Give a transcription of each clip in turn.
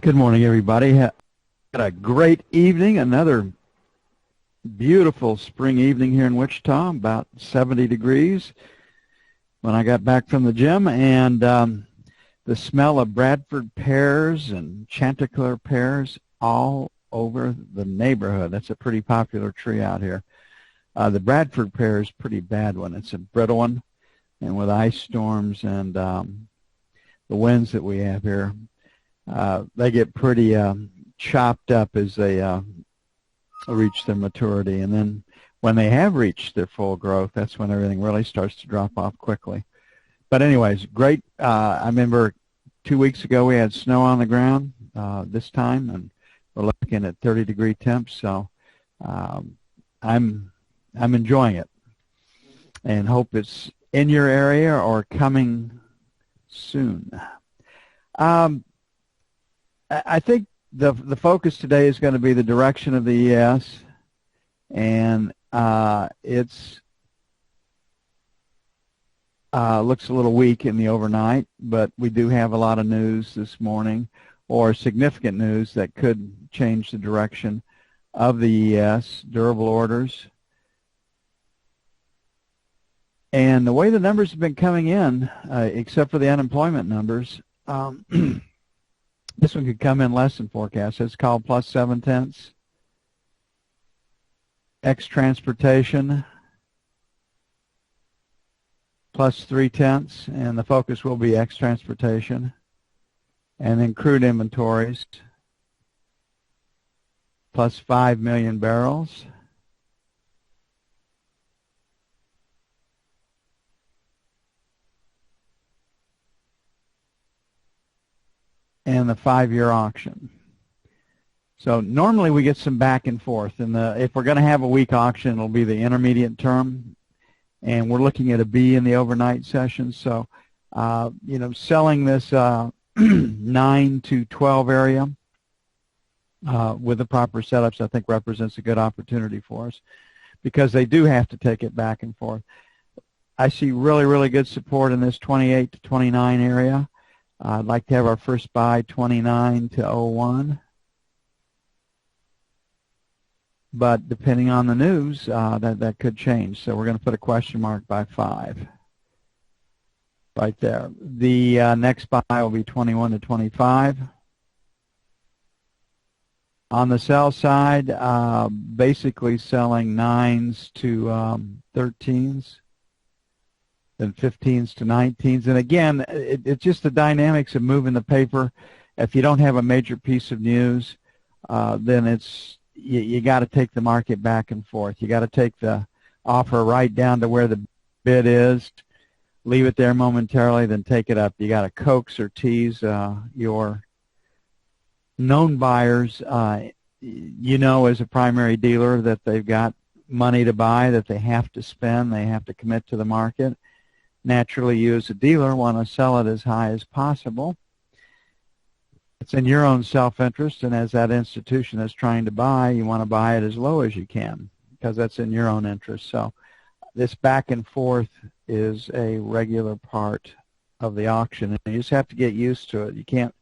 Good morning, everybody. Had a great evening, another beautiful spring evening here in Wichita, about 70 degrees when I got back from the gym, and the smell of Bradford pears and Chanticleer pears all over the neighborhood. That's a pretty popular tree out here. The Bradford pear is a pretty bad one. It's a brittle one, and with ice storms and the winds that we have here, they get pretty chopped up as they reach their maturity. And then when they have reached their full growth, that's when everything really starts to drop off quickly. But anyways, great. I remember 2 weeks ago we had snow on the ground this time, and we're looking at 30-degree temps. So I'm enjoying it and hope it's in your area or coming soon. I think the focus today is going to be the direction of the ES, and it's looks a little weak in the overnight, but we do have a lot of news this morning, or significant news that could change the direction of the ES, durable orders. And the way the numbers have been coming in, except for the unemployment numbers, this one could come in less than forecast. It's called plus 0.7. Ex-transportation, plus 0.3, and the focus will be ex-transportation. And then crude inventories, plus 5 million barrels. And the 5-year auction. So normally we get some back and forth, and if we're going to have a weak auction, it'll be the intermediate term, and we're looking at a B in the overnight session. So you know, selling this 9 to 12 area with the proper setups, I think represents a good opportunity for us, because they do have to take it back and forth. I see really good support in this 28 to 29 area. I'd like to have our first buy 29 to 01. But depending on the news, that could change. So we're going to put a question mark by 5 right there. The next buy will be 21 to 25. On the sell side, basically selling 9s to 13s. Then 15s to 19s. And again, it's just the dynamics of moving the paper. If you don't have a major piece of news, then it's you got to take the market back and forth. You got to take the offer right down to where the bid is, leave it there momentarily, then take it up. You got to coax or tease your known buyers. You know, as a primary dealer, that they've got money to buy, that they have to spend, they have to commit to the market. Naturally, you as a dealer want to sell it as high as possible. It's in your own self-interest, and as that institution that's trying to buy, you want to buy it as low as you can, because that's in your own interest. So this back and forth is a regular part of the auction, and you just have to get used to it. You can't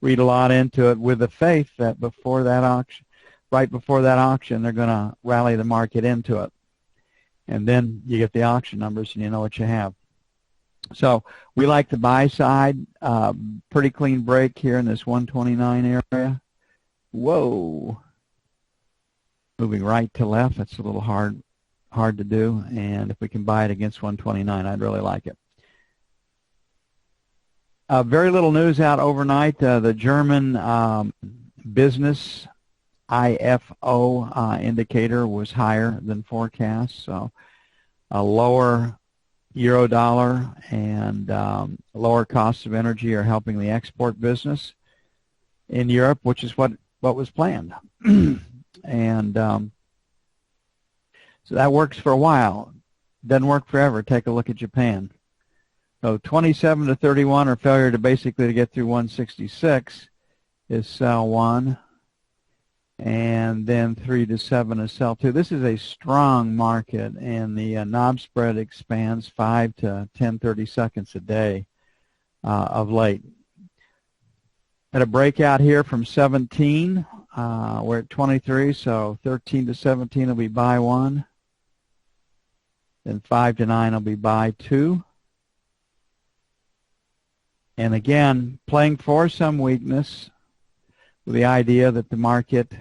read a lot into it with the faith that before that auction, right before that auction, they're going to rally the market into it. And then you get the auction numbers, and you know what you have. So we like the buy side. Pretty clean break here in this 129 area. Whoa. Moving right to left. That's a little hard to do. And if we can buy it against 129, I'd really like it. Very little news out overnight. The German business IFO indicator was higher than forecast. So a lower euro dollar and lower costs of energy are helping the export business in Europe, which is what was planned. And so that works for a while. Doesn't work forever. Take a look at Japan. So 27 to 31, or failure to basically get through 166, is sell 1. And then 3 to 7 is sell 2. This is a strong market, and the knob spread expands 5 to 10 30-seconds a day of late. At a breakout here from 17. We're at 23, so 13 to 17 will be buy 1. Then 5 to 9 will be buy 2. And again, playing for some weakness with the idea that the market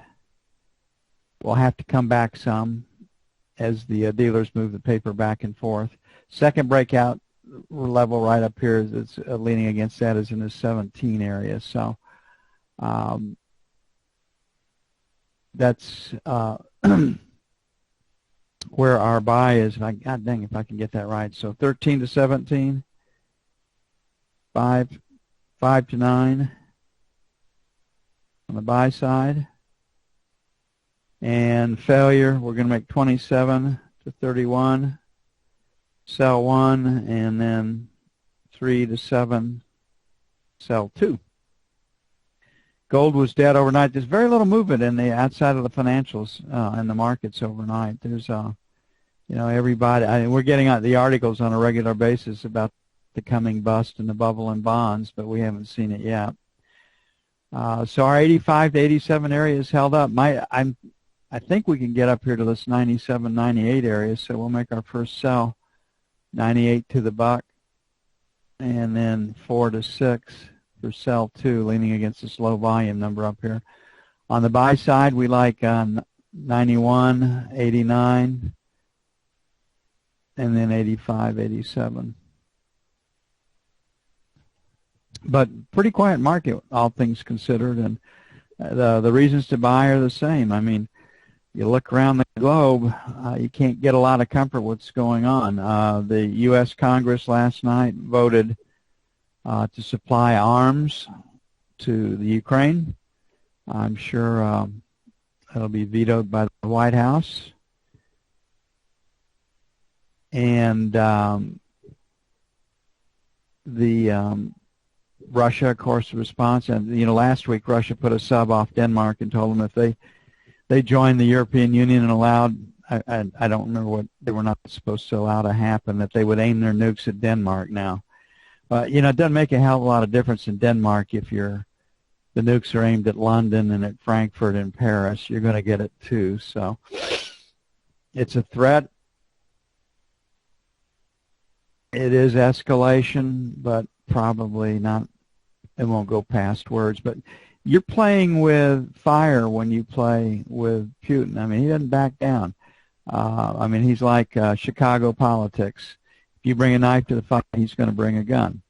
will have to come back some as the dealers move the paper back and forth. Second breakout level right up here that's leaning against that is in the 17 area. So that's where our buy is. God dang, if I can get that right. So 13 to 17, 5 to 9 on the buy side. And failure, we're going to make 27 to 31, sell 1, and then 3 to 7, sell 2. Gold was dead overnight. There's very little movement in the outside of the financials in the markets overnight. There's, everybody. We're getting out the articles on a regular basis about the coming bust and the bubble in bonds, but we haven't seen it yet. So our 85 to 87 area is held up. I think we can get up here to this 97, 98 area, so we'll make our first sell, 98 to the buck, and then 4 to 6 for sell 2, leaning against this low volume number up here. On the buy side, we like 91, 89, and then 85, 87. But pretty quiet market, all things considered, and the reasons to buy are the same. I mean, you look around the globe, you can't get a lot of comfort with what's going on. The U.S. Congress last night voted to supply arms to the Ukraine. I'm sure it'll be vetoed by the White House. And Russia, of course, the response. And last week Russia put a sub off Denmark and told them if they joined the European Union and allowed, I don't remember what they were not supposed to allow to happen, that they would aim their nukes at Denmark now. It doesn't make a hell of a lot of difference in Denmark if the nukes are aimed at London and at Frankfurt and Paris. You're going to get it too. So it's a threat. It is escalation, but probably not. It won't go past words. But you're playing with fire when you play with Putin. I mean, he doesn't back down. He's like Chicago politics. If you bring a knife to the fight, he's going to bring a gun.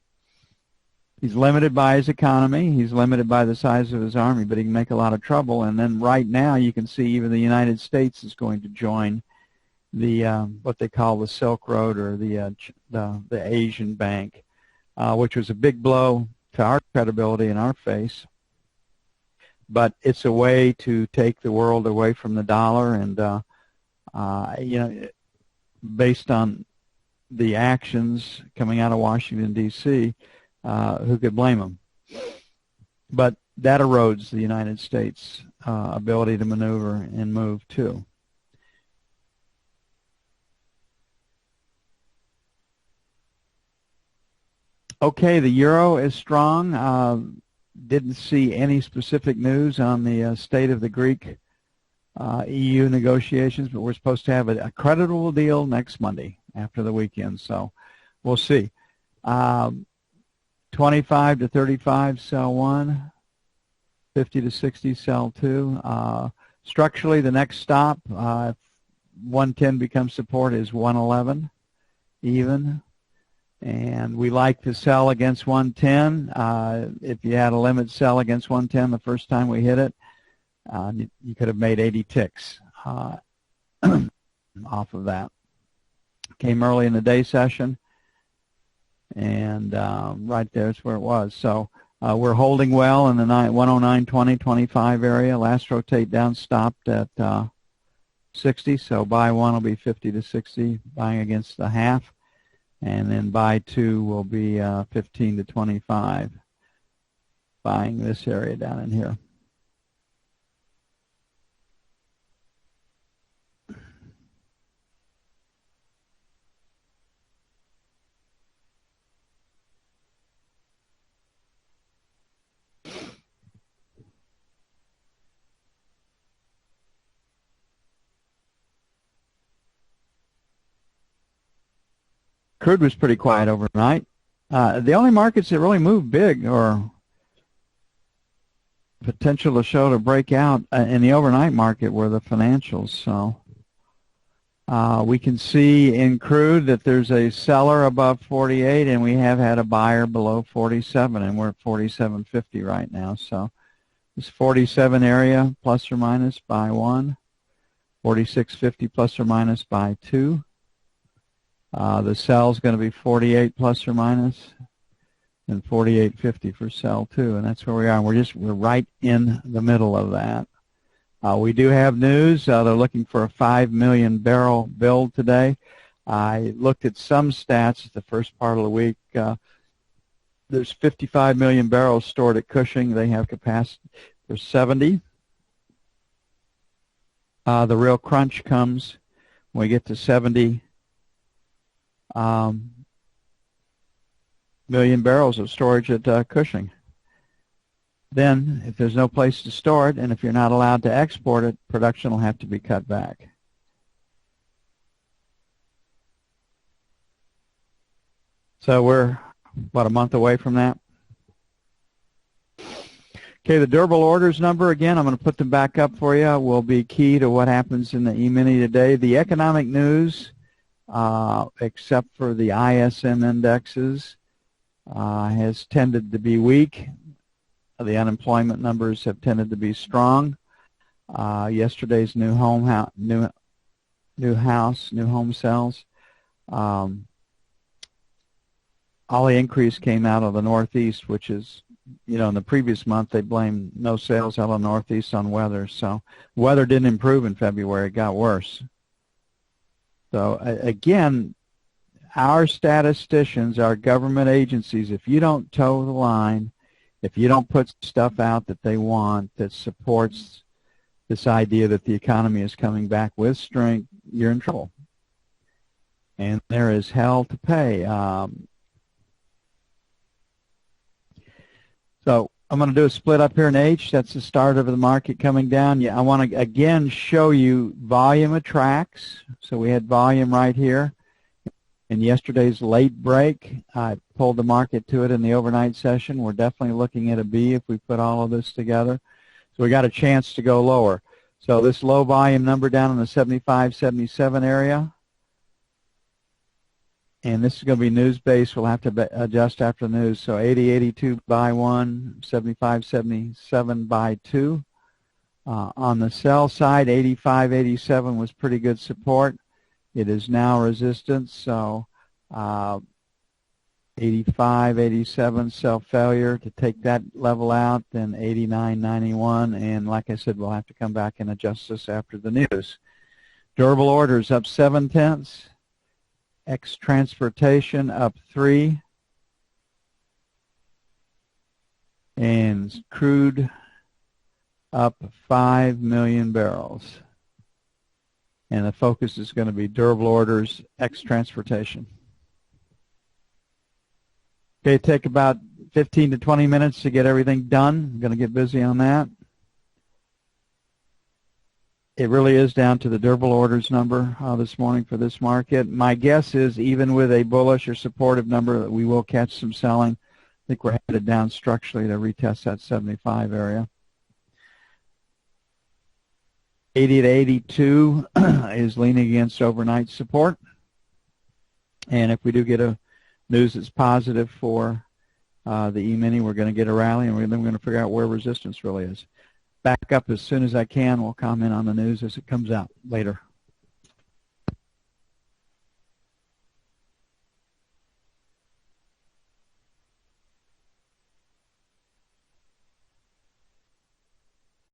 He's limited by his economy. He's limited by the size of his army, but he can make a lot of trouble. And then right now you can see even the United States is going to join the what they call the Silk Road, or the Asian Bank, which was a big blow to our credibility and our face. But it's a way to take the world away from the dollar, and based on the actions coming out of Washington, D.C., who could blame them? But that erodes the United States' ability to maneuver and move too. Okay, the euro is strong. Didn't see any specific news on the state of the Greek EU negotiations, but we're supposed to have a creditable deal next Monday after the weekend, so we'll see. 25 to 35, sell 1. 50 to 60, sell 2. Structurally, the next stop, if 110 becomes support, is 111 even. And we like to sell against 110. If you had a limit sell against 110 the first time we hit it, you could have made 80 ticks off of that. Came early in the day session, and right there's where it was. So we're holding well in the 109.20, 25 area. Last rotate down stopped at 60, so buy 1 will be 50 to 60, buying against the half. And then buy 2 will be 15 to 25, buying this area down in here. crude was pretty quiet overnight. The only markets that really moved big or potential to show to break out in the overnight market were the financials. So we can see in crude that there's a seller above 48, and we have had a buyer below 47, and we're at 47.50 right now. So this 47 area plus or minus by 1, 46.50 plus or minus by 2. The sell is going to be 48 plus or minus, and 48.50 for sell 2, and that's where we are. We're right in the middle of that. We do have news. They're looking for a 5 million barrel build today. I looked at some stats the first part of the week. There's 55 million barrels stored at Cushing. They have capacity for 70. The real crunch comes when we get to 70 million barrels of storage at Cushing. Then, if there's no place to store it, and if you're not allowed to export it, production will have to be cut back. So we're, about a month away from that. Okay, the durable orders number, again, I'm going to put them back up for you, will be key to what happens in the E-mini today. The economic news, except for the ISM indexes, has tended to be weak. The unemployment numbers have tended to be strong. Yesterday's new home sales. All the increase came out of the Northeast, which is, in the previous month they blamed no sales out of the Northeast on weather. So weather didn't improve in February; it got worse. So again, our statisticians, our government agencies, if you don't toe the line, if you don't put stuff out that they want that supports this idea that the economy is coming back with strength, you're in trouble. And there is hell to pay. So I'm going to do a split up here in H. That's the start of the market coming down. I want to, again, show you volume attracts. So we had volume right here. In yesterday's late break, I pulled the market to it in the overnight session. We're definitely looking at a B if we put all of this together. So we got a chance to go lower. So this low volume number down in the 75, 77 area. And this is going to be news-based. We'll have to adjust after the news. So 80, 82 by 1, 75, 77 by 2. On the sell side, 85, 87 was pretty good support. It is now resistance, so 85, 87, self-failure to take that level out, then 89, 91, and like I said, we'll have to come back and adjust this after the news. Durable orders up 0.7. Transportation up 3. And crude up 5 million barrels. And the focus is going to be durable orders, transportation. Okay, take about 15 to 20 minutes to get everything done. I'm going to get busy on that. It really is down to the durable orders number this morning for this market. My guess is even with a bullish or supportive number that we will catch some selling. I think we're headed down structurally to retest that 75 area. 80 to 82 is leaning against overnight support. And if we do get a news that's positive for the E-mini, we're going to get a rally, and then we're going to figure out where resistance really is. Back up as soon as I can. We'll comment on the news as it comes out later.